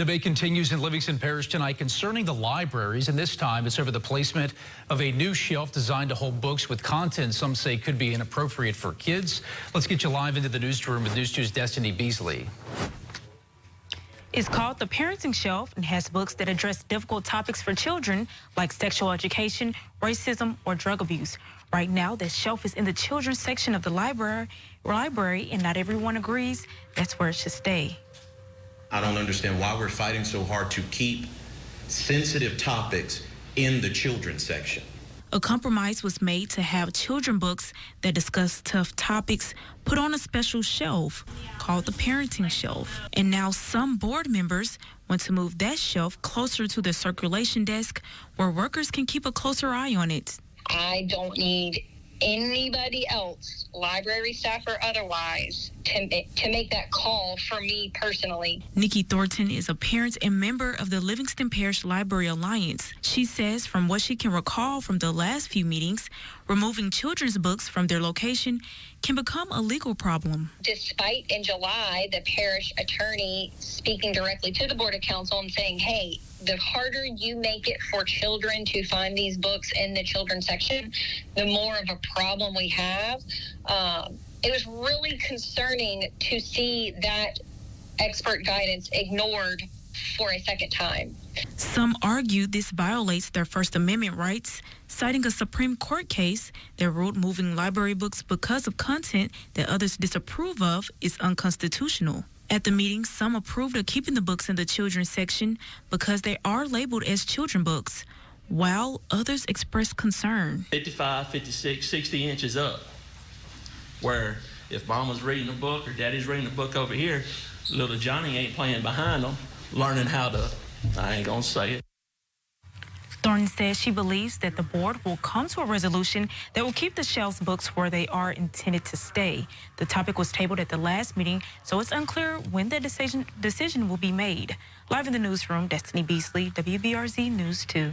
Debate continues in Livingston Parish tonight concerning the libraries, and this time it's over the placement of a new shelf designed to hold books with content some say could be inappropriate for kids. Let's get you live into the newsroom with News 2's Destiny Beasley. It's called the Parenting Shelf and has books that address difficult topics for children like sexual education, racism, or drug abuse. Right now, this shelf is in the children's section of the library, and not everyone agrees that's where it should stay. I don't understand why we're fighting so hard to keep sensitive topics in the children's section. A compromise was made to have children books that discuss tough topics put on a special shelf called the Parenting Shelf. And now some board members want to move that shelf closer to the circulation desk where workers can keep a closer eye on it. I don't need anybody else, library staff or otherwise, to make that call for me personally. Nikki Thornton is a parent and member of the Livingston Parish Library Alliance. She says from what she can recall from the last few meetings, removing children's books from their location can become a legal problem. Despite in July, the parish attorney speaking directly to the Board of Council and saying, hey, the harder you make it for children to find these books in the children's section, the more of a problem we have. It was really concerning to see that expert guidance ignored for a second time. Some argue this violates their First Amendment rights, citing a Supreme Court case that ruled moving library books because of content that others disapprove of is unconstitutional. At the meeting, some approved of keeping the books in the children's section because they are labeled as children books, while others expressed concern. 55, 56, 60 inches up, where if mama's reading a book or daddy's reading a book over here, little Johnny ain't playing behind them, learning how to, I ain't gonna say it. Thornton says she believes that the board will come to a resolution that will keep the shelves books where they are intended to stay. The topic was tabled at the last meeting, so it's unclear when the decision will be made. Live in the newsroom, Destiny Beasley, WBRZ News 2.